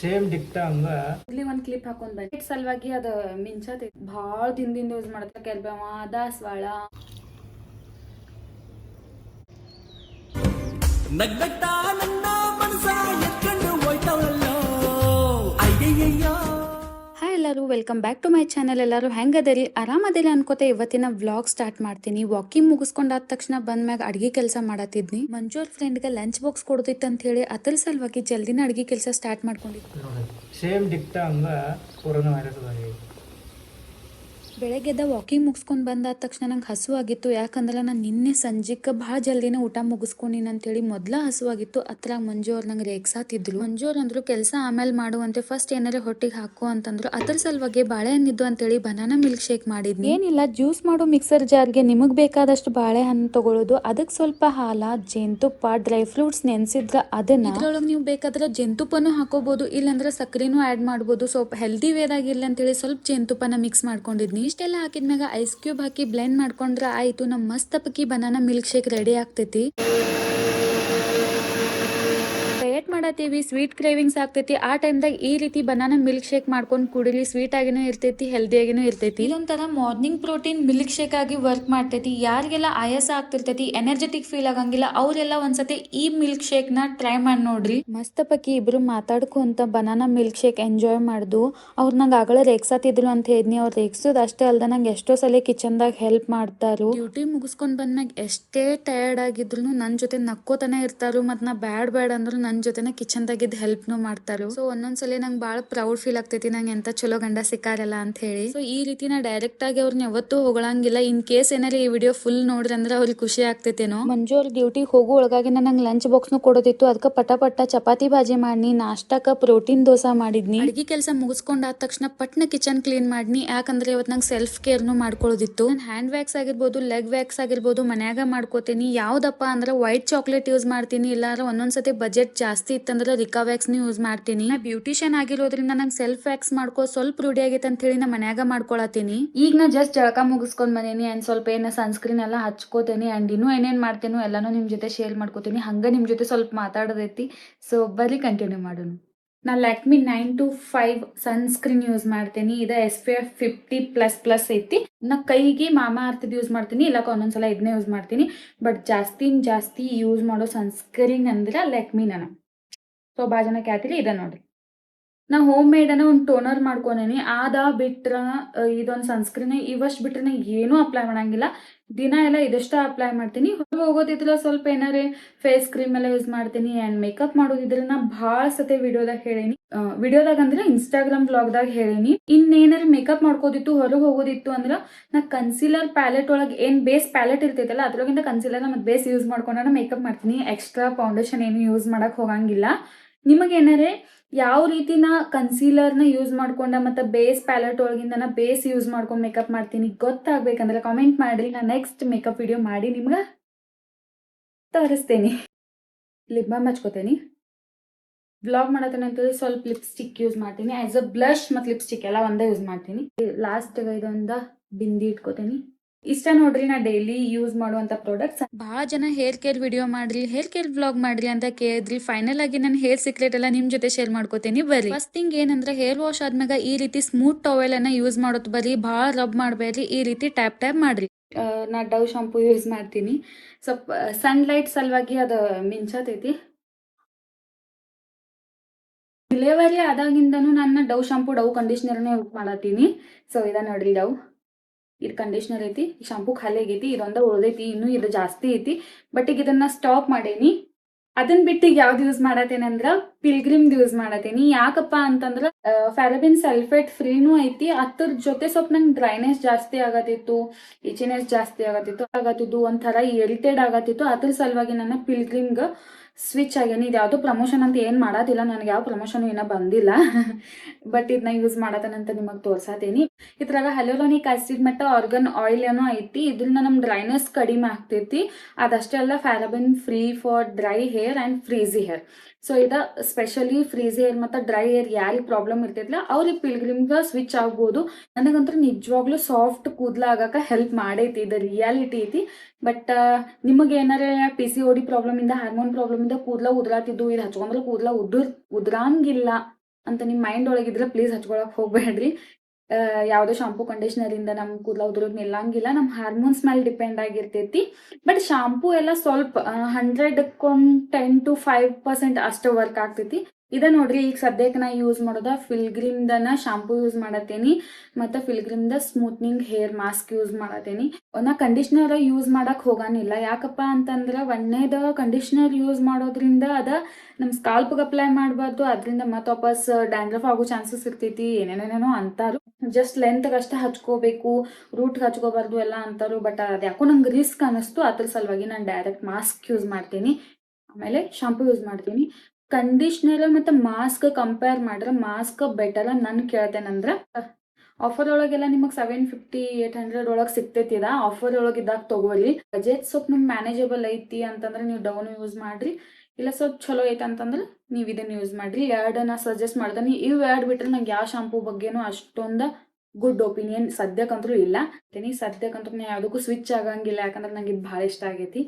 Same ಡಿಕ್ಟ ಹಂಗ ಇಲ್ಲಿ ಒಂದ್ ಕ್ಲಿಪ್ ಹಾಕೊಂಡ್ ಬಂದಿ ಸಲುವಾಗಿ ಅದ ಮಿಂಚತೈತಿ ಭಾಳ ದಿನದಿಂದ ಯೂಸ್ ಮಾಡತ್ತ ಕೆಲ್ಬವ ದಾಸವಾಳ ನಗ್ನಗ್ತಾ ನನ್ನ ಮನಸ ಎತ್ಕೊಂಡು ಹೋಯ್ತವಲ್ಲೋ ಅಯ್ಯಯ್ಯಯ್ಯೋ. ಹಾಯ್ ಎಲ್ಲರೂ, welcome back to my channel. ಎಲ್ಲರೂ ಹೆಂಗದರಿ, ಆರಾಮದಿರಿ ಅನ್ಕೋತ ಇವತ್ತಿನ ವ್ಲಾಗ್ ಸ್ಟಾರ್ಟ್ ಮಾಡ್ತೀನಿ. ವಾಕಿಂಗ್ ಮುಗಿಸ್ಕೊಂಡಾದ ತಕ್ಷಣ ಬಂದ ಮ್ಯಾಗ ಅಡ್ಗೆ ಕೆಲಸ ಮಾಡತ್ತಿದ್ನಿ. ಮಂಜು ಅವ್ರ ಫ್ರೆಂಡ್ಗೆ ಲಂಚ್ ಬಾಕ್ಸ್ ಕೊಡ್ತಿತ್ತು ಅಂತ ಹೇಳಿ ಅದ್ರ ಸಲುವಾಗಿ ಜಲ್ದಿನ ಅಡ್ಗೆ ಕೆಲಸ ಸ್ಟಾರ್ಟ್ ಮಾಡ್ಕೊಂಡಿದ್ವಿ. ಸೇಮ್ ಡಿಕ್ಟ ಹಂಗ ಕೊರೋನಾ ವೈರಸ್ ಬಂದಿದೆ. ಬೆಳಗ್ಗೆದ ವಾಕಿಂಗ್ ಮುಗಿಸ್ಕೊಂಡು ಬಂದಾದ ತಕ್ಷಣ ನಂಗೆ ಹಸು ಆಗಿತ್ತು. ಯಾಕಂದ್ರೆ ನಾನು ನಿನ್ನೆ ಸಂಜೆಗೆ ಭಾಳ ಜಲ್ದಿನ ಊಟ ಮುಗಿಸ್ಕೊಂಡಿನಿ ಅಂತೇಳಿ ಮೊದ್ಲ ಹಸು ಆಗಿತ್ತು. ಅತ್ರಾಗ ಮಂಜು ಅವ್ರು ನಂಗೆ ರೇಗ್ಸಾತಿದ್ರು. ಮಂಜು ಅವ್ರು ಅಂದ್ರು ಕೆಲಸ ಆಮೇಲೆ ಮಾಡುವಂತೆ, ಫಸ್ಟ್ ಏನಾರ ಹೊಟ್ಟಿಗೆ ಹಾಕೋ ಅಂತಂದ್ರು. ಅದ್ರ ಸಲುವಾಗಿ ಬಾಳೆಹಣ್ಣಿದ್ದು ಅಂತೇಳಿ ಬನಾನಾ ಮಿಲ್ಕ್ ಶೇಕ್ ಮಾಡಿದ್ನಿ. ಏನಿಲ್ಲ, ಜ್ಯೂಸ್ ಮಾಡೋ ಮಿಕ್ಸರ್ ಜಾರ್ಗೆ ನಿಮಗೆ ಬೇಕಾದಷ್ಟು ಬಾಳೆಹಣ್ಣು ತಗೊಳ್ಳೋದು, ಅದಕ್ಕೆ ಸ್ವಲ್ಪ ಹಾಲ, ಜೇನುತುಪ್ಪ, ಡ್ರೈ ಫ್ರೂಟ್ಸ್ ನೆನೆಸಿದ್ರ ಅದನ್ನ ಇದ್ರೊಳಗೆ ನೀವು ಬೇಕಾದ್ರೆ ಜೇನುತುಪ್ಪನೂ ಹಾಕೋಬಹುದು, ಇಲ್ಲಾಂದ್ರೆ ಸಕ್ಕರೆನೂ ಆ್ಯಡ್ ಮಾಡ್ಬೋದು. ಸ್ವಲ್ಪ ಹೆಲ್ದಿ ವೇದಾಗಿಲ್ಲ ಅಂತೇಳಿ ಸ್ವಲ್ಪ ಜೇನುತುಪ್ಪನ ಮಿಕ್ಸ್ ಮಾಡ್ಕೊಂಡಿದ್ನಿ. ಇಷ್ಟೆಲ್ಲ ಹಾಕಿದ್ಮ್ಯಾಗ ಐಸ್ ಕ್ಯೂಬ್ ಹಾಕಿ ಬ್ಲೆಂಡ್ ಮಾಡ್ಕೊಂಡ್ರೆ ಆಯ್ತು, ನಮ್ಮ ಮಸ್ತ್ ಪಕ್ಕಿ ಬನಾನಾ ಮಿಲ್ಕ್ ಶೇಕ್ ರೆಡಿ ಆಗ್ತೈತಿ. ಡಯಟ್ ಮಾಡತ್ತೀವಿ, ಸ್ವೀಟ್ ಕ್ರೇವಿಂಗ್ಸ್ ಆಗ್ತೈತಿ, ಆ ಟೈಮ್ದಾಗ ಈ ರೀತಿ ಬನಾನಾ ಮಿಲ್ಕ್ ಶೇಕ್ ಮಾಡ್ಕೊಂಡು ಕುಡಿರಿ. ಸ್ವೀಟ್ ಆಗಿನೂ ಇರ್ತೈತಿ, ಹೆಲ್ದಿಯಾಗಿನೂ ಇರ್ತೈತಿ. ಇದೊಂಥರ ಮಾರ್ನಿಂಗ್ ಪ್ರೋಟೀನ್ ಮಿಲ್ಕ್ ಶೇಕ್ ಆಗಿ ವರ್ಕ್ ಮಾಡ್ತೈತಿ. ಯಾರಿಗೆಲ್ಲ ಆಯಾಸ ಆಗ್ತಿರ್ತೈತಿ, ಎನರ್ಜೆಟಿಕ್ ಫೀಲ್ ಆಗಂಗಿಲ್ಲ, ಅವರೆಲ್ಲ ಒಂದ್ಸತಿ ಈ ಮಿಲ್ಕ್ ಶೇಕ್ ನ ಟ್ರೈ ಮಾಡಿ ನೋಡ್ರಿ. ಮಸ್ತ್ ಪಕ್ಕಿ ಇಬ್ರು ಮಾತಾಡ್ಕೊಂತ ಬನಾನಾ ಮಿಲ್ಕ್ ಶೇಕ್ ಎಂಜಾಯ್ ಮಾಡ್ದು. ಅವ್ರು ನಂಗೆ ಆಗಲೇ ರೇಗ್ಸಾತಿದ್ರು ಅಂತ ಹೇಳಿದ್ನಿ. ಅವ್ರು ರೇಗ್ಸೋದು ಅಷ್ಟೇ ಅಲ್ದ ನಂಗೆ ಎಷ್ಟೋ ಸಲ ಕಿಚನ್ದಾಗ ಹೆಲ್ಪ್ ಮಾಡ್ತಾರು. ಡ್ಯೂಟಿ ಮುಗಿಸ್ಕೊಂಡ್ ಬಂದ್ಮ್ಯಾಗ ಎಷ್ಟೇ ಟಯರ್ಡ್ ಆಗಿದ್ರು ನನ್ನ ಜೊತೆ ನಕ್ಕೋತನೇ ಇರ್ತಾರು. ಮತ್ತು ನಾ ಬ್ಯಾಡ್ ಅಂದ್ರು ನನ್ನ ಜೊತೆನ ಕಿಚನ್ದಾಗಿದ್ದು ಹೆಲ್ಪ್ನು ಮಾಡ್ತಾರು. ಸೊ ಒಂದೊಂದ್ಸಲಿ ನಂಗೆ ಭಾಳ ಪ್ರೌಡ್ ಫೀಲ್ ಆಗ್ತೈತಿ, ನಂಗೆ ಎಂತ ಚಲೋ ಗಂಡ ಸಿಕ್ಕಾರಲ್ಲ ಅಂತ ಹೇಳಿ. ಸೊ ಈ ರೀತಿ ನಾ ಡೈರೆಕ್ಟ್ ಆಗಿ ಅವ್ರನ್ನ ಯಾವತ್ತೂ ಹೊಗಳಂಗಿಲ್ಲ. ಇನ್ ಕೇಸ್ ಏನಾರ ಈ ವಿಡಿಯೋ ಫುಲ್ ನೋಡ್ರಿ ಅಂದ್ರೆ ಅವ್ರಿಗೆ ಖುಷಿ ಆಗ್ತೈತೇನೋ. ಮಂಜು ಅವ್ರ ಡ್ಯೂಟಿಗೆ ಹೋಗೋ ಒಳಗಾಗಿ ನಂಗೆ ಲಂಚ್ ಬಾಕ್ಸ್ನು ಕೊಡೋದಿತ್ತು. ಅದಕ್ಕೆ ಪಟ ಚಪಾತಿ ಭಾಜಿ ಮಾಡಿನಿ, ನಾಷ್ಟಕ್ಕ ಪ್ರೋಟೀನ್ ದೋಸಾ ಮಾಡಿದ್ನಿ. ಅಡಿಗೆ ಕೆಲಸ ಮುಗಿಸ್ಕೊಂಡಾದ ತಕ್ಷಣ ಪಟ್ನ ಕಿಚನ್ ಕ್ಲೀನ್ ಮಾಡಿನಿ. ಯಾಕಂದ್ರೆ ಇವತ್ತು ನಂಗೆ ಸೆಲ್ಫ್ ಕೇರ್ನು ಮಾಡ್ಕೊಳ್ಳೋದಿತ್ತು. ನಾನು ಹ್ಯಾಂಡ್ ವ್ಯಾಕ್ಸ್ ಆಗಿರ್ಬೋದು, ಲೆಗ್ ವ್ಯಾಕ್ಸ್ ಆಗಿರ್ಬೋದು ಮನ್ಯಾಗ ಮಾಡ್ಕೋತೀನಿ. ಯಾವ್ದಪ್ಪ ಅಂದ್ರೆ ವೈಟ್ ಚಾಕ್ಲೇಟ್ ಯೂಸ್ ಮಾಡ್ತೀನಿ, ಇಲ್ಲಾಂದ್ರೆ ಒಂದೊಂದ್ಸತಿ ಬಜೆಟ್ ಜಾಸ್ತಿ ಇತ್ತಂದ್ರೆ ರಿಕಾ ವ್ಯಾಕ್ಸ್ ಯೂಸ್ ಮಾಡ್ತೀನಿ. ನಾ ಬ್ಯೂಟಿಷಿಯನ್ ಆಗಿರೋದ್ರಿಂದ ನಂಗೆ ಸೆಲ್ಫ್ ವ್ಯಾಕ್ಸ್ ಮಾಡ್ಕೋ ಸ್ವಲ್ಪ ರೂಢಿ ಆಗೈತೆ ಅಂತ ಹೇಳಿ ನಾ ಮನ್ಯಾಗ ಮಾಡ್ಕೊಳತೀನಿ. ಈಗ ನಾ ಜಸ್ಟ್ ಜಳಕ ಮುಗಿಸ್ಕೊಂಡ್ ಬಂದೇನಿ. ಅಂಡ್ ಸ್ವಲ್ಪ ಏನ ಸನ್ಸ್ಕ್ರೀನ್ ಎಲ್ಲ ಹಚ್ಕೋತೇನಿ. ಅಂಡ್ ಇನ್ನೂ ಏನೇನ್ ಮಾಡ್ತೇನೋ ಎಲ್ಲಾನು ನಿಮ್ ಜೊತೆ ಶೇರ್ ಮಾಡ್ಕೋತೀನಿ. ಹಂಗ ನಿಮ್ ಜೊತೆ ಸ್ವಲ್ಪ ಮಾತಾಡೋದೈತಿ. ಸೊ ಬರ್ರಿ ಕಂಟಿನ್ಯೂ ಮಾಡೋಣ. ನಾ ಲ್ಯಾಕ್ಮಿ 925 ಸನ್ಸ್ಕ್ರೀನ್ ಯೂಸ್ ಮಾಡ್ತೀನಿ. ಇದು SPF 50++ ಐತಿ. ನಾ ಕೈಗೆ ಮಾಮಾ ಅರ್ಥದ ಯೂಸ್ ಮಾಡ್ತೀನಿ, ಇಲ್ಲಕ ಒಂದೊಂದ್ಸಲ ಇದನ್ನೇ ಯೂಸ್ ಮಾಡ್ತೀನಿ. ಬಟ್ ಜಾಸ್ತಿ ಯೂಸ್ ಮಾಡೋ ಸನ್ಸ್ಕ್ರೀನ್ ಅಂದ್ರೆ ಲ್ಯಾಕ್ಮಿ ನಾನು. ಸೊ ಭಾಳ ಜನ ಕ್ಯಾತಿರಿ ಇದೆ ನೋಡ್ರಿ. ನಾ ಹೋಮ್ ಮೇಡ್ ಅನ್ನ ಒಂದು ಟೋನರ್ ಮಾಡ್ಕೊಂಡೇನಿ. ಆದ ಬಿಟ್ರ ಇದೊಂದು ಸನ್ಸ್ಕ್ರೀನ್ ಇವಷ್ಟು ಬಿಟ್ರೆ ಏನೂ ಅಪ್ಲೈ ಮಾಡಂಗಿಲ್ಲ. ದಿನ ಎಲ್ಲ ಇದಷ್ಟ ಅಪ್ಲೈ ಮಾಡ್ತೀನಿ. ಹೊರಗೆ ಹೋಗೋದಿದ್ರೆ ಸ್ವಲ್ಪ ಏನಾರೇ ಫೇಸ್ ಕ್ರೀಮ್ ಎಲ್ಲ ಯೂಸ್ ಮಾಡ್ತೀನಿ. ಆ್ಯಂಡ್ ಮೇಕಪ್ ಮಾಡೋದಿದ್ರೆ ನಾ ಭಾಳ ಸತಿ ವಿಡಿಯೋದಾಗ ಹೇಳೇನಿ. ವಿಡಿಯೋದಾಗ ಅಂದ್ರೆ ಇನ್ಸ್ಟಾಗ್ರಾಮ್ ವ್ಲಾಗ್ದಾಗ ಹೇಳೇನಿ. ಇನ್ನೇನಾರು ಮೇಕಪ್ ಮಾಡ್ಕೋದಿತ್ತು, ಹೊರಗೆ ಹೋಗೋದಿತ್ತು ಅಂದ್ರೆ ನಾ ಕನ್ಸೀಲರ್ ಪ್ಯಾಲೆಟ್ ಒಳಗೆ ಏನು ಬೇಸ್ ಪ್ಯಾಲೆಟ್ ಇರ್ತೈತಲ್ಲ ಅದ್ರೊಳಗಿಂದ ಕನ್ಸೀಲರ್ ಮತ್ತು ಬೇಸ್ ಯೂಸ್ ಮಾಡ್ಕೊಂಡು ಮೇಕಪ್ ಮಾಡ್ತೀನಿ. ಎಕ್ಸ್ಟ್ರಾ ಫೌಂಡೇಶನ್ ಏನು ಯೂಸ್ ಮಾಡಕ್ ಹೋಗಂಗಿಲ್ಲ. ನಿಮಗೇನಾರೇ ಯಾವ ರೀತಿನ ಕನ್ಸೀಲರ್ನ ಯೂಸ್ ಮಾಡ್ಕೊಂಡ ಮತ್ತು ಬೇಸ್ ಪ್ಯಾಲೆಟ್ ಒಳಗಿಂದ ಬೇಸ್ ಯೂಸ್ ಮಾಡ್ಕೊಂಡು ಮೇಕಪ್ ಮಾಡ್ತೀನಿ ಗೊತ್ತಾಗ್ಬೇಕಂದ್ರೆ ಕಾಮೆಂಟ್ ಮಾಡ್ರಿ. ನಾನು ನೆಕ್ಸ್ಟ್ ಮೇಕಪ್ ವಿಡಿಯೋ ಮಾಡಿ ನಿಮ್ಗೆ ತೋರಿಸ್ತೇನೆ. ಲಿಪ್ ಬಾಮ್ ಹಚ್ಕೋತೇನೆ. ವ್ಲಾಗ್ ಮಾಡತ್ತೇನೆ ಅಂತೇಳಿ ಸ್ವಲ್ಪ ಲಿಪ್ಸ್ಟಿಕ್ ಯೂಸ್ ಮಾಡ್ತೀನಿ. ಆಸ್ ಅ ಬ್ಲಷ್ ಮತ್ತು ಲಿಪ್ಸ್ಟಿಕ್ ಎಲ್ಲ ಒಂದೇ ಯೂಸ್ ಮಾಡ್ತೀನಿ. ಲಾಸ್ಟ್ ಇದೊಂದು ಬಿಂದಿ ಇಟ್ಕೋತೇನೆ. ಇಷ್ಟ ನೋಡ್ರಿ ನಾ ಡೈಲಿ ಯೂಸ್ ಮಾಡುವಂತ ಪ್ರಾಡಕ್ಟ್ಸ್. ಭಾಳ ಜನ ಹೇರ್ ಕೇರ್ ವಿಡಿಯೋ ಮಾಡ್ರಿ, ಹೇರ್ ಕೇರ್ ವ್ಲಾಗ್ ಮಾಡ್ರಿ ಅಂತ ಕೇಳಿದ್ರಿ. ಫೈನಲ್ ಆಗಿ ನಾನು ಹೇರ್ ಸೀಕ್ರೆಟ್ ಎಲ್ಲ ನಿಮ್ ಜೊತೆ ಶೇರ್ ಮಾಡ್ಕೋತೀನಿ ಬರ್ರಿ. ಫಸ್ಟ್ ಥಿಂಗ್ ಏನಂದ್ರೆ ಹೇರ್ ವಾಶ್ ಆದ್ಮ್ಯಾಗ ಈ ರೀತಿ ಸ್ಮೂತ್ ಟವೆಲ್ ಅನ್ನ ಯೂಸ್ ಮಾಡೋದು ಬರ್ರಿ. ಭಾಳ ರಬ್ ಮಾಡಬೇಡ್ರಿ, ಈ ರೀತಿ ಟ್ಯಾಪ್ ಮಾಡ್ರಿ. ನಾ ಡವ್ ಶಾಂಪೂ ಯೂಸ್ ಮಾಡ್ತೀನಿ. ಸ್ವಲ್ಪ ಸನ್ಲೈಟ್ ಸಲುವಾಗಿ ಅದು ಮಿಂಚತೈತಿ. ಡಿಲೆವರಿ ಆದಾಗಿಂದನೂ ನನ್ನ ಡವ್ ಶಾಂಪೂ ಡವ್ ಕಂಡೀಷ್ನರ್ನೇ ಯೂಸ್ ಮಾಡತ್ತೀನಿ. ಸೊ ಇದ ನೋಡ್ರಿ ಡವ್. ಇದು ಕಂಡೀಷ್ನರ್ ಐತಿ, ಶಾಂಪೂ ಖಾಲಿ ಆಗೈತಿ, ಇದೊಂದ ಉಳ್ದೈತಿ, ಇನ್ನೂ ಇದು ಜಾಸ್ತಿ ಐತಿ. ಬಟ್ ಈಗ ಇದನ್ನ ಸ್ಟಾಪ್ ಮಾಡೇನಿ. ಅದನ್ನ ಬಿಟ್ಟು ಈಗ ಯಾವ್ದು ಯೂಸ್ ಮಾಡತ್ತೇನೆ ಅಂದ್ರ ಪಿಲ್ಗ್ರಿಮ್ ಯೂಸ್ ಮಾಡತ್ತೇನಿ. ಯಾಕಪ್ಪ ಅಂತಂದ್ರ ಫ್ಯಾರಬಿನ್ ಸಲ್ಫೇಟ್ ಫ್ರೀನೂ ಐತಿ. ಅದ್ರ ಜೊತೆ ಸ್ವಲ್ಪ ನಂಗೆ ಡ್ರೈನೆಸ್ ಜಾಸ್ತಿ ಆಗತ್ತಿತ್ತು, ಇಚಿನೆಸ್ ಜಾಸ್ತಿ ಆಗತ್ತಿದ್ದು, ಒಂಥರ ಇರಿಟೇಡ್ ಆಗತ್ತಿತ್ತು. ಅದ್ರ ಸಲುವಾಗಿ ನನ್ನ ಪಿಲ್ಗ್ರಿಮ್ಗೆ ಸ್ವಿಚ್ ಆಗೇನಿ. ಇದು ಯಾವುದು ಪ್ರಮೋಷನ್ ಅಂತ ಏನು ಮಾಡೋದಿಲ್ಲ, ನನಗೆ ಯಾವ ಪ್ರಮೋಷನ್ ಏನೋ ಬಂದಿಲ್ಲ. ಬಟ್ ಇದನ್ನ ಯೂಸ್ ಮಾಡತ್ತೇನಂತ ನಿಮಗೆ ತೋರ್ಸತ್ತೇನಿ. ಇದ್ರಾಗ ಹ್ಯಾಲುರಾನಿಕ್ ಆಸಿಡ್ ಮತ್ತು ಆರ್ಗನ್ ಆಯಿಲ್ ಏನೋ ಐತಿ. ಇದರಿಂದ ನಮ್ಮ ಡ್ರೈನೆಸ್ ಕಡಿಮೆ ಆಗ್ತೈತಿ. ಅದಷ್ಟೇ ಅಲ್ಲ, paraben free for dry hair and frizzy hair. So ಇದು ಸ್ಪೆಷಲಿ ಫ್ರೀಸಿ ಹೇರ್ ಮತ್ತು ಡ್ರೈ ಹೇರ್ ಯಾರಿಗೆ ಪ್ರಾಬ್ಲಮ್ ಇರ್ತೈತಿಲ್ಲ ಅವ್ರಿಗೆ ಪಿಲ್ಗ್ರಿಮ್ಗೆ ಸ್ವಿಚ್ ಆಗ್ಬೋದು. ನನಗಂತೂ ನಿಜವಾಗ್ಲೂ ಸಾಫ್ಟ್ ಕೂದಲ ಆಗಕ್ಕೆ ಹೆಲ್ಪ್ ಮಾಡೈತಿ. ಇದು ರಿಯಾಲಿಟಿ ಐತಿ. ಬಟ್ ನಿಮಗೆ ಏನಾರ PCOD ಪ್ರಾಬ್ಲಮ್ ಇಂದ, ಹಾರ್ಮೋನ್ ಪ್ರಾಬ್ಲಮ್ ಇಂದ ಕೂದಲ ಉದ್ರಾತಿದ್ದು, ಇದು ಹಚ್ಕೊಂಡ್ರೆ ಕೂದಲ ಉದ್ರಂಗಿಲ್ಲ ಅಂತ ನಿಮ್ಮ ಮೈಂಡ್ ಒಳಗಿದ್ರೆ ಪ್ಲೀಸ್ ಹಚ್ಕೊಳಕ್ ಹೋಗ್ಬೇಡ್ರಿ. ಯಾವುದೇ ಶಾಂಪೂ ಕಂಡೀಷ್ನರಿಂದ ನಮ್ಮ ಕೂದಲ ಉದುರೋದು ನಿಲ್ಲಂಗಿಲ್ಲ. ನಮ್ಮ ಹಾರ್ಮೋನ್ಸ್ ಮೇಲೆ ಡಿಪೆಂಡ್ ಆಗಿರ್ತೈತಿ. ಬಟ್ ಶಾಂಪೂ ಎಲ್ಲ ಸ್ವಲ್ಪ 100 to 5% ಅಷ್ಟು ವರ್ಕ್ ಆಗ್ತೈತಿ. ಇದ ನೋಡ್ರಿ, ಈಗ ಸದ್ಯಕ್ಕೆ ನಾ ಯೂಸ್ ಮಾಡೋದ ಫಿಲ್ಗ್ರಿಮ್ದನ ಶಾಂಪೂ ಯೂಸ್ ಮಾಡತ್ತೇನಿ, ಮತ್ತು ಫಿಲ್ಗ್ರಿಮ್ದ ಸ್ಮೂತ್ನಿಂಗ್ ಹೇರ್ ಮಾಸ್ಕ್ ಯೂಸ್ ಮಾಡತ್ತೇನಿ. ನಾ ಕಂಡೀಷ್ನರ್ ಯೂಸ್ ಮಾಡಕ್ ಹೋಗಾನಿಲ್ಲ. ಯಾಕಪ್ಪ ಅಂತಂದ್ರೆ ಒಂದೇದ ಕಂಡೀಷ್ನರ್ ಯೂಸ್ ಮಾಡೋದ್ರಿಂದ ಅದ ನಮ್ಮ ಸ್ಕಾಲ್ಪ್ಗೆ ಅಪ್ಲೈ ಮಾಡಬಾರ್ದು, ಅದರಿಂದ ಮತ್ತೆ ವಾಪಸ್ ಡ್ಯಾಂಡ್ರಫ್ ಆಗೋ ಚಾನ್ಸಸ್ ಇರ್ತೈತಿ, ಏನೇನೇನೋ ಅಂತಾರು. ಜಸ್ಟ್ ಲೆಂತ್ಗೆ ಅಷ್ಟೇ ಹಚ್ಕೋಬೇಕು, ರೂಟ್ಗೆ ಹಚ್ಕೋಬಾರ್ದು ಎಲ್ಲ ಅಂತಾರು. ಬಟ್ ಅದ್ಯಾಕೋ ನಂಗೆ ರಿಸ್ಕ್ ಅನ್ನಿಸ್ತು, ಅದ್ರ ಸಲುವಾಗಿ ನಾನು ಡೈರೆಕ್ಟ್ ಮಾಸ್ಕ್ ಯೂಸ್ ಮಾಡ್ತೀನಿ, ಆಮೇಲೆ ಶಾಂಪೂ ಯೂಸ್ ಮಾಡ್ತೀನಿ. ಕಂಡೀಷ್ನರ್ ಮತ್ತು ಮಾಸ್ಕ್ ಕಂಪೇರ್ ಮಾಡಿದ್ರೆ ಮಾಸ್ಕ್ ಬೆಟರ್ ನಾನು ಕೇಳ್ತೇನಂದ್ರೆ, ಆಫರ್ ಒಳಗೆಲ್ಲ ನಿಮಗೆ 750-800 ಒಳಗೆ ಸಿಗ್ತೈತಿದ. ಆಫರ್ ಒಳಗೆ ಇದ್ದಾಗ ತಗೋರಿ. ಬಜೆಟ್ ಸ್ವಲ್ಪ ನಿಮ್ಗೆ ಮ್ಯಾನೇಜಬಲ್ ಐತಿ ಅಂತಂದ್ರೆ ನೀವು ಡೌನ್ ಯೂಸ್ ಮಾಡ್ರಿ, ಇಲ್ಲ ಸ್ವಲ್ಪ ಚಲೋ ಐತೆ ಅಂತಂದ್ರೆ ನೀವು ಇದನ್ನ ಯೂಸ್ ಮಾಡ್ರಿ. ಎರಡು ನಾ ಸಜೆಸ್ಟ್ ಮಾಡ್ತೀನಿ. ಇವು ಎರಡು ಬಿಟ್ರೆ ನಂಗೆ ಯಾವ ಶಾಂಪೂ ಬಗ್ಗೆನೂ ಅಷ್ಟೊಂದು ಗುಡ್ ಒಪಿನಿಯನ್ ಸದ್ಯಕ್ಕಂತೂ ಇಲ್ಲ. ಸದ್ಯಕ್ಕಂತೂ ನಾ ಯಾವುದಕ್ಕೂ ಸ್ವಿಚ್ ಆಗಂಗಿಲ್ಲ, ಯಾಕಂದ್ರೆ ನಂಗೆ ಇದು ಭಾಳ ಇಷ್ಟ ಆಗೈತಿ.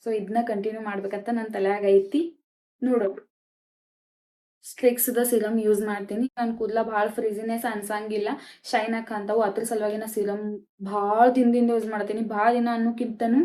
ಸೊ ಇದನ್ನ ಕಂಟಿನ್ಯೂ ಮಾಡ್ಬೇಕಂತ ನನ್ನ ತಲೆಯಾಗ ಐತಿ. ನೋಡೋದು ಸ್ಟ್ರಿಕ್ಸ್ದ ಸಿರಮ್ ಯೂಸ್ ಮಾಡ್ತೀನಿ. ನನ್ನ ಕೂದಲ ಭಾಳ ಫ್ರೀಸಿನೆಸ್ ಅನ್ಸಂಗಿಲ್ಲ, ಶೈನ್ ಹಾಕಂತಾವು. ಅದ್ರ ಸಲುವಾಗಿ ನಾ ಸಿರಮ್ ಭಾಳ ದಿನದಿಂದ ಯೂಸ್ ಮಾಡ್ತೀನಿ. ಭಾಳ ದಿನ ಅನ್ನೋಕ್ಕಿಂತನೂ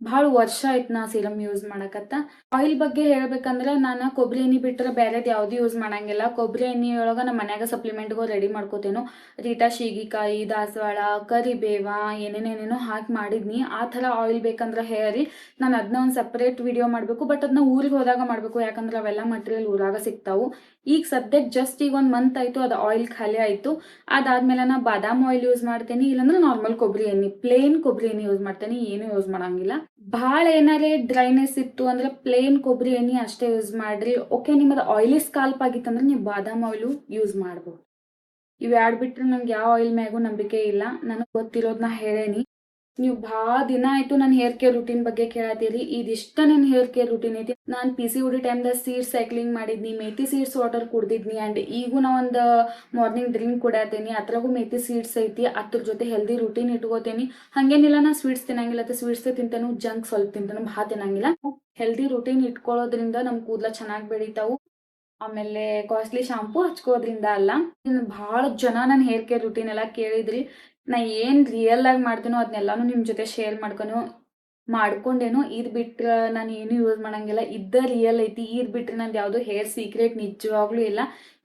ಭಾಳ ವರ್ಷ ಆಯ್ತು ನಾ ಸಿರಮ್ ಯೂಸ್ ಮಾಡಕತ್ತ. ಆಯಿಲ್ ಬಗ್ಗೆ ಹೇಳ್ಬೇಕಂದ್ರೆ ನಾನು ಕೊಬ್ಬರಿ ಎಣ್ಣೆ ಬಿಟ್ಟರೆ ಬೇರೆದು ಯಾವ್ದು ಯೂಸ್ ಮಾಡಂಗಿಲ್ಲ. ಕೊಬ್ಬರಿ ಎಣ್ಣೆ ಒಳಗೆ ನಮ್ಮ ಮನ್ಯಾಗ ಸಪ್ಲಿಮೆಂಟ್ಗೂ ರೆಡಿ ಮಾಡ್ಕೋತೇನೋ. ರೀಟಾ ಶೀಗಿಕಾಯಿ, ದಾಸವಾಳ, ಕರಿಬೇವ, ಏನೇನೇನೇನೋ ಹಾಕಿ ಮಾಡಿದ್ನಿ. ಆ ಥರ ಆಯಿಲ್ ಬೇಕಂದ್ರೆ ಹೇಳಿ ನಾನು ಅದನ್ನ ಒಂದು ಸಪ್ರೇಟ್ ವಿಡಿಯೋ ಮಾಡಬೇಕು. ಬಟ್ ಅದನ್ನ ಊರಿಗೆ ಹೋದಾಗ ಮಾಡಬೇಕು, ಯಾಕಂದ್ರೆ ಅವೆಲ್ಲ ಮಟೀರಿಯಲ್ ಊರಾಗ ಸಿಗ್ತಾವು. ಈಗ ಸದ್ಯಕ್ಕೆ ಜಸ್ಟ್ ಈಗ 1 ಮಂತ್ ಆಯಿತು, ಅದು ಆಯಿಲ್ ಖಾಲಿ ಆಯಿತು. ಅದಾದ್ಮೇಲೆ ನಾ ಬಾದಾಮ್ ಆಯಿಲ್ ಯೂಸ್ ಮಾಡ್ತೇನೆ, ಇಲ್ಲಾಂದ್ರೆ ನಾರ್ಮಲ್ ಕೊಬ್ಬರಿ ಎಣ್ಣೆ, ಪ್ಲೇನ್ ಕೊಬ್ಬರಿ ಎಣ್ಣೆ ಯೂಸ್ ಮಾಡ್ತೇನೆ, ಏನು ಯೂಸ್ ಮಾಡಂಗಿಲ್ಲ. ಭಾಳ ಏನಾರೇ ಡ್ರೈನೆಸ್ ಇತ್ತು ಅಂದ್ರೆ ಪ್ಲೇನ್ ಕೊಬ್ಬರಿ ಎಣ್ಣೆ ಅಷ್ಟೇ ಯೂಸ್ ಮಾಡ್ರಿ. ಓಕೆ, ನಿಮ್ಮದು ಆಯಿಲಿ ಸ್ಕಾಲ್ಪ್ ಆಗಿತ್ತಂದ್ರೆ ನೀವು ಬಾದಾಮ್ ಆಯಿಲು ಯೂಸ್ ಮಾಡ್ಬೋದು. ಇವು ಎರಡು ಬಿಟ್ಟರೆ ನಂಗೆ ಯಾವ ಆಯಿಲ್ ಮ್ಯಾಗೂ ನಂಬಿಕೆ ಇಲ್ಲ. ನನಗೆ ಗೊತ್ತಿರೋದನ್ನ ಹೇಳೇನಿ. ನೀವು ಭಾಳ ದಿನ ಆಯಿತು ನನ್ನ ಹೇರ್ ಕೇರ್ ರೂಟೀನ್ ಬಗ್ಗೆ ಕೇಳತ್ತೀರಿ. ಇದಿಷ್ಟ ನನ್ನ ಹೇರ್ ಕೇರ್ ರೂಟೀನ್ ಐತಿ. ನಾನು PCOD ಟೈಮ್ದಾಗ ಸೀಡ್ಸ್ ಸೈಕ್ಲಿಂಗ್ ಮಾಡಿದ್ನಿ, ಮೇಥಿ ಸೀಡ್ಸ್ ವಾಟರ್ ಕುಡ್ದಿದ್ನಿ. ಆ್ಯಂಡ್ ಈಗೂ ನಾ ಒಂದು ಮಾರ್ನಿಂಗ್ ಡ್ರಿಂಕ್ ಕುಡಿಯತ್ತೀನಿ, ಅದ್ರಾಗೂ ಮೇಥಿ ಸೀಡ್ಸ್ ಐತಿ. ಅದ್ರ ಜೊತೆ ಹೆಲ್ದಿ ರೂಟೀನ್ ಇಟ್ಕೋತೀನಿ. ಹಾಗೇನಿಲ್ಲ ನಾ ಸ್ವೀಟ್ಸ್ ತಿನ್ನಂಗಿಲ್ಲ, ಸ್ವೀಟ್ಸ್ ತಿಂತಾನು, ಜಂಕ್ ಸ್ವಲ್ಪ ತಿಂತಾನು, ಭಾಳ ತಿನ್ನಂಗಿಲ್ಲ. ಹೆಲ್ದಿ ರೂಟೀನ್ ಇಟ್ಕೊಳ್ಳೋದ್ರಿಂದ ನಮ್ಮ ಕೂದಲ ಚೆನ್ನಾಗಿ ಬೆಳಿತಾವು. ಆಮೇಲೆ ಕಾಸ್ಟ್ಲಿ ಶಾಂಪೂ ಹಚ್ಕೋದ್ರಿಂದ ಅಲ್ಲ. ಭಾಳ ಜನ ನನ್ನ ಹೇರ್ ಕೇರ್ ರೂಟೀನ್ ಎಲ್ಲ ಕೇಳಿದ್ರಿ. ನಾ ಏನು ರಿಯಲ್ ಆಗಿ ಮಾಡ್ತೀನೋ ಅದನ್ನೆಲ್ಲಾನು ನಿಮ್ಮ ಜೊತೆ ಶೇರ್ ಮಾಡ್ಕೊಂಡೇನೋ. ಇದು ಬಿಟ್ರೆ ನಾನು ಏನು ಯೂಸ್ ಮಾಡಂಗಿಲ್ಲ. ಇದ್ದ ರಿಯಲ್ ಐತಿ. ಇದು ಬಿಟ್ರೆ ನಂದು ಯಾವುದು ಹೇರ್ ಸೀಕ್ರೆಟ್ ನಿಜವಾಗ್ಲೂ ಇಲ್ಲ.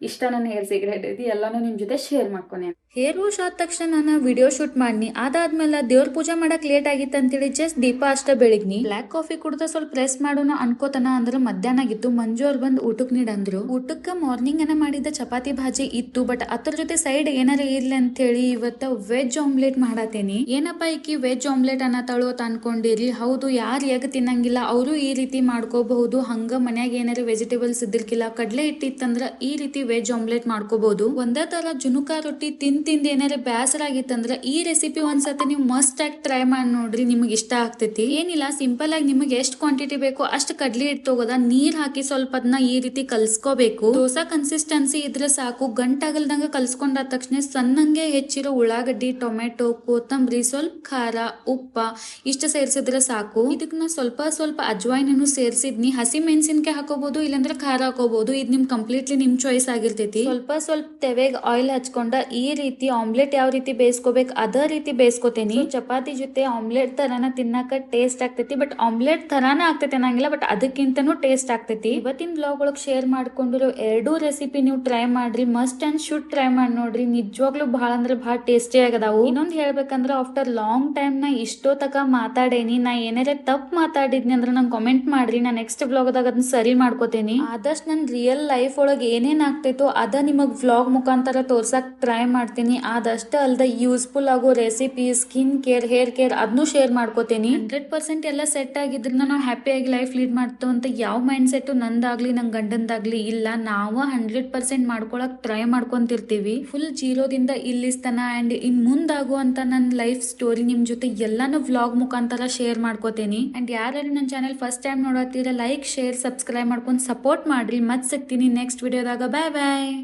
ಇಷ್ಟ ನನ್ನ ಹೇರ್ ಸೀಕ್ರೆಟ್ ಐತಿ, ಎಲ್ಲಾನು ನಿಮ್ಮ ಜೊತೆ ಶೇರ್ ಮಾಡ್ಕೊನೆ. ಹೇರ್ ವಾಶ್ ಆದ ತಕ್ಷಣ ನಾನು ವಿಡಿಯೋ ಶೂಟ್ ಮಾಡ್ನಿ. ಅದಾದ್ಮೇಲೆ ದೇವ್ರ ಪೂಜೆ ಮಾಡಕ್ ಲೇಟ್ ಆಗಿತ್ತು ಅಂತೇಳಿ ಜಸ್ಟ್ ದೀಪ ಅಷ್ಟ ಬೆಳಗ್ನಿ. ಬ್ಲಾಕ್ ಕಾಫಿ ಕುಡ್ದ ಸ್ವಲ್ಪ ರೆಸ್ಟ್ ಮಾಡೋಣ ಅನ್ಕೋತನ ಅಂದ್ರೆ ಮಧ್ಯಾಹ್ನ ಆಗಿತ್ತು. ಮಂಜು ಅವ್ರು ಬಂದು ಊಟಕ್ಕೆ ನೀಡಂದ್ರು. ಊಟಕ್ಕೆ ಮಾರ್ನಿಂಗ್ ಅನ್ನ ಮಾಡಿದ ಚಪಾತಿ ಭಾಜಿ ಇತ್ತು. ಬಟ್ ಅದ್ರ ಜೊತೆ ಸೈಡ್ ಏನಾರ ಇರ್ಲಿ ಅಂತ ಹೇಳಿ ಇವತ್ತ ವೆಜ್ ಆಮ್ಲೆಟ್ ಮಾಡತ್ತೇನಿ. ಏನಪ್ಪ ಈಕಿ ವೆಜ್ ಆಮ್ಲೆಟ್ ಅನ್ನತಾಳು ಅಂತ ಅನ್ಕೊಂಡಿರಿ. ಹೌದು, ಯಾರು ಎಗ್ ತಿನ್ನಂಗಿಲ್ಲ ಅವರು ಈ ರೀತಿ ಮಾಡ್ಕೋಬಹುದು. ಹಂಗ ಮನ್ಯಾಗ ಏನಾರ ವೆಜಿಟೇಬಲ್ಸ್ ಇದ್ದಿರ್ಕಿಲ್ಲ, ಕಡ್ಲೆ ಇಟ್ಟಿತ್ತಂದ್ರ ಈ ರೀತಿ ವೆಜ್ ಆಮ್ಲೆಟ್ ಮಾಡ್ಕೋಬಹುದು. ಒಂದೇ ತರ ಜುನುಕಾ ರೊಟ್ಟಿ ತಿಂದ ಏನಾರ ಬೇಸರ ಆಗಿತ್ತಂದ್ರ ಈ ರೆಸಿಪಿ ಒಂದ್ಸತಿ ನೀವು ಮಸ್ಟ್ ಆಗಿ ಟ್ರೈ ಮಾಡಿ ನೋಡ್ರಿ, ನಿಮಗೆ ಇಷ್ಟ ಆಗ್ತೈತಿ. ಏನಿಲ್ಲ, ಸಿಂಪಲ್ ಆಗಿ ನಿಮಗೆ ಎಷ್ಟು ಕ್ವಾಂಟಿಟಿ ಬೇಕೋ ಅಷ್ಟು ಕಡ್ಲಿ ಹಿಟ್ಟು ತಗೋದ, ನೀರ್ ಹಾಕಿ ಸ್ವಲ್ಪ ಅದನ್ನ ಈ ರೀತಿ ಕಲ್ಸ್ಕೋಬೇಕು. ದೋಸಾ ಕನ್ಸಿಸ್ಟೆನ್ಸಿ ಇದ್ರೆ ಸಾಕು. ಗಂಟಾಗಲ್ದಂಗ ಕಲ್ಸ್ಕೊಂಡಾದ ತಕ್ಷಣ ಸಣ್ಣಂಗೆ ಹೆಚ್ಚಿರೋ ಉಳ್ಳಾಗಡ್ಡಿ, ಟೊಮೆಟೊ, ಕೊತ್ತಂಬರಿ, ಸ್ವಲ್ಪ ಖಾರ, ಉಪ್ಪ ಇಷ್ಟ ಸೇರ್ಸಿದ್ರೆ ಸಾಕು. ಇದಕ್ಕೆ ನಾ ಸ್ವಲ್ಪ ಅಜ್ವಾಯಿನೂ ಸೇರ್ಸಿದ್ನಿ. ಹಸಿ ಮೆಣಸಿನ್ಕಾಯಿ ಹಾಕೋಬಹುದು, ಇಲ್ಲಾಂದ್ರೆ ಖಾರ ಹಾಕೋಬಹುದು. ಇದು ನಿಮ್ ಕಂಪ್ಲೀಟ್ಲಿ ನಿಮ್ ಚಾಯ್ಸ್ ಆಗಿರ್ತೈತಿ. ಸ್ವಲ್ಪ ತೆವೆಗ್ ಆಯಿಲ್ ಹಚ್ಕೊಂಡ ಈ ರೀತಿ ಆಮ್ಲೆಟ್ ಯಾವ ರೀತಿ ಬೇಯಿಸ್ಕೋಬೇಕು ಅದೇ ರೀತಿ ಬೇಯಿಸ್ಕೋತೇನಿ. ಚಪಾತಿ ಜೊತೆ ಆಮ್ಲೆಟ್ ತರಾನ ತಿನ್ನಕ ಟೇಸ್ಟ್ ಆಗ್ತೈತಿ. ಬಟ್ ಆಮ್ಲೆಟ್ ತರಾನ ಆಗ್ತೈತಿ ಅನ್ನಂಗಿಲ್ಲ, ಬಟ್ ಅದಕ್ಕಿಂತನೂ ಟೇಸ್ಟ್ ಆಗ್ತೈತಿ. ಇವತ್ತಿನ ಬ್ಲಾಗ್ ಒಳಗೆ ಶೇರ್ ಮಾಡ್ಕೊಂಡಿರೋ 2 ರೆಸಿಪಿ ನೀವು ಟ್ರೈ ಮಾಡ್ರಿ. ಮಸ್ಟ್ ಅಂಡ್ ಶುಡ್ ಟ್ರೈ ಮಾಡಿ ನೋಡ್ರಿ. ನಿಜವಾಗ್ಲೂ ಭಾಳ ಅಂದ್ರೆ ಭಾಳ ಟೇಸ್ಟಿ ಆಗದಾವು. ಇನ್ನೊಂದು ಹೇಳ್ಬೇಕಂದ್ರೆ ಆಫ್ಟರ್ ಲಾಂಗ್ ಟೈಮ್ ನಾ ಇಷ್ಟೋ ತಕ ಮಾತಾಡೇನಿ. ನಾ ಏನಾರ ತಪ್ಪು ಮಾತಾಡಿದ್ನಿ ಅಂದ್ರೆ ನಂಗೆ ಕಾಮೆಂಟ್ ಮಾಡ್ರಿ. ನಾ ನೆಕ್ಸ್ಟ್ ಬ್ಲಾಗ್ದಾಗ ಅದನ್ನ ಸರಿ ಮಾಡ್ಕೋತೇನಿ. ಆದಷ್ಟು ನನ್ನ ರಿಯಲ್ ಲೈಫ್ ಒಳಗೆ ಏನೇನ್ ಆಗ್ತೈತೋ ಅದ ನಿಮಗ್ ವ್ಲಾಗ್ ಮುಖಾಂತರ ತೋರ್ಸಕ್ ಟ್ರೈ ಮಾಡ್ತೀನಿ. ಅದಷ್ಟ ಅಲ್ದ ಯೂಸ್ಫುಲ್ ಆಗೋ recipe, skin care, hair care ಅದನ್ನು ಶೇರ್ ಮಾಡ್ಕೋತೀನಿ. 100% ಎಲ್ಲ ಸೆಟ್ ಆಗಿದ್ರನ್ನ ನಾವು ಹ್ಯಾಪಿಯಾಗಿ ಲೈಫ್ ಲೀಡ್ ಮಾಡ್ತೇವೆ ಅಂತ ಯಾವ ಮೈಂಡ್ ಸೆಟ್ ನಂದಾಗ್ಲಿ ನಂಗೆ ಗಂಡಂದಾಗ್ಲಿ ಇಲ್ಲ. ನಾವು 100% ಮಾಡ್ಕೊಳಕ್ ಟ್ರೈ ಮಾಡ್ಕೊಂತಿರ್ತೀವಿ. ಫುಲ್ ಜೀರೋದಿಂದ ಇಲ್ಲಿಸ್ತನ ಅಂಡ್ ಇನ್ ಮುಂದಾಗುವಂತ ನನ್ನ ಲೈಫ್ ಸ್ಟೋರಿ ನಿಮ್ ಜೊತೆ ಎಲ್ಲಾನು ವ್ಲಾಗ್ ಮುಖಾಂತರ ಶೇರ್ ಮಾಡ್ಕೋತೀನಿ. ಅಂಡ್ ಯಾರು ನನ್ನ ಚಾನೆಲ್ ಫಸ್ಟ್ ಟೈಮ್ ನೋಡತ್ತೀರ ಲೈಕ್, ಶೇರ್, ಸಬ್ಸ್ಕ್ರೈಬ್ ಮಾಡ್ಕೊಂಡು ಸಪೋರ್ಟ್ ಮಾಡ್ರಿ. ಮತ್ತೆ ಸಿಗ್ತೀನಿ ನೆಕ್ಸ್ಟ್ ವಿಡಿಯೋದಾಗ. ಬಾಯ್ ಬಾಯ್.